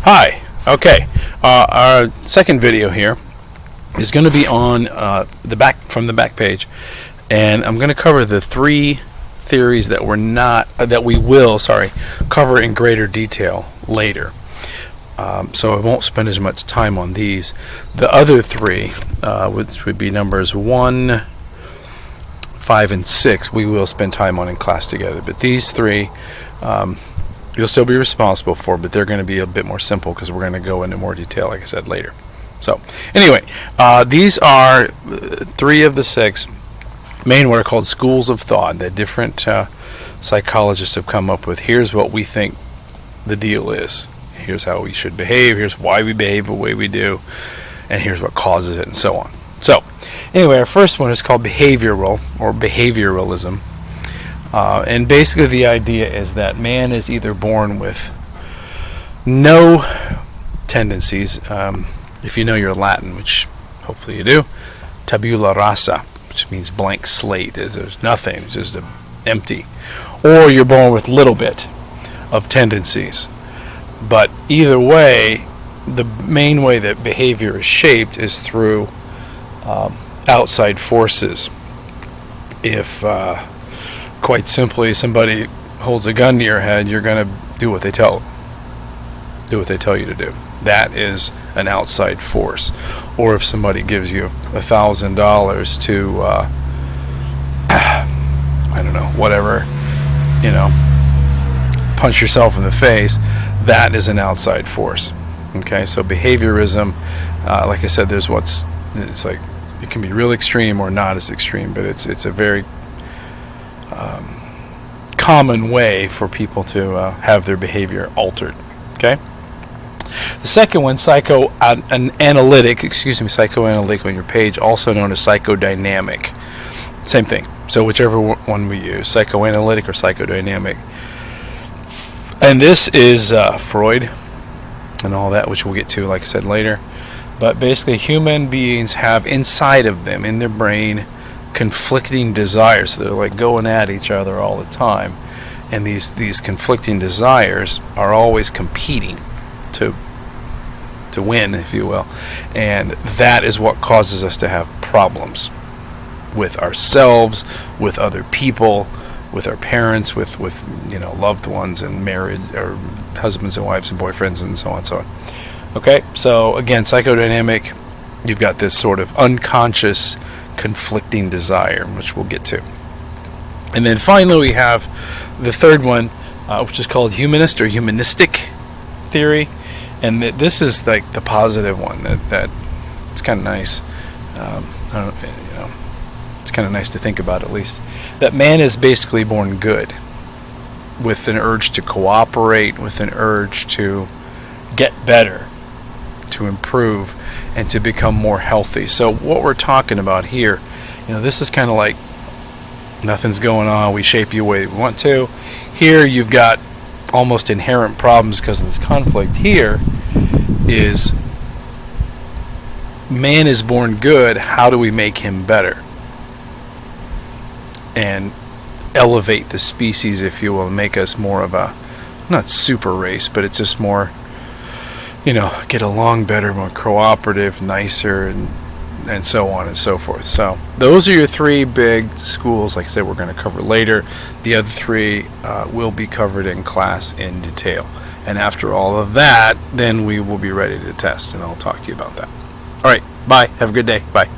Hi. Okay. Our second video here is going to be on the back page, and I'm going to cover the three theories that we will cover in greater detail later. So I won't spend as much time on these. The other three, which would be numbers 1, 5, and 6, we will spend time on in class together. But these three, you'll still be responsible for, but they're going to be a bit more simple because we're going to go into more detail, like I said, later. So, anyway, these are 3 of the 6 main what are called schools of thought that different psychologists have come up with. Here's what we think the deal is. Here's how we should behave. Here's why we behave the way we do. And here's what causes it, and so on. So, anyway, our first one is called behavioral, or behavioralism. And basically the idea is that man is either born with no tendencies, if you know your Latin, which hopefully you do, tabula rasa, which means blank slate, there's nothing, it's just empty. Or you're born with little bit of tendencies. But either way, the main way that behavior is shaped is through outside forces. If quite simply somebody holds a gun to your head, you're going to do what they tell you to do. That is an outside force. Or if somebody gives you $1,000 to I don't know, whatever, punch yourself in the face, that is an outside force. Okay, so behaviorism, like I said, it's like it can be real extreme or not as extreme, but it's a very common way for people to have their behavior altered. Okay. The second one, psychoanalytic on your page, also known as psychodynamic. Same thing. So whichever one we use, psychoanalytic or psychodynamic. And this is Freud and all that, which we'll get to, like I said, later. But basically, human beings have inside of them, in their brain, conflicting desires. So they're like going at each other all the time. And these conflicting desires are always competing to win, if you will. And that is what causes us to have problems with ourselves, with other people, with our parents, with loved ones and married, or husbands and wives and boyfriends, and so on and so on. Okay, so again, psychodynamic, you've got this sort of unconscious conflicting desire, which we'll get to. And then finally we have the third one, which is called humanist or humanistic theory. And this is like the positive one, that it's kind of nice. It's kind of nice to think about, at least. That man is basically born good, with an urge to cooperate, with an urge to get better, to improve, and to become more healthy. So what we're talking about here, this is kind of like nothing's going on, we shape you the way we want to. Here you've got almost inherent problems because of this conflict. Here is man is born good, how do we make him better? And elevate the species, if you will, make us more of a, not super race, but it's just more, get along better, more cooperative, nicer, and so on and so forth. So those are your 3 big schools. Like I said, we're going to cover later. The other 3 will be covered in class in detail. And after all of that, then we will be ready to test, and I'll talk to you about that. All right, bye. Have a good day. Bye.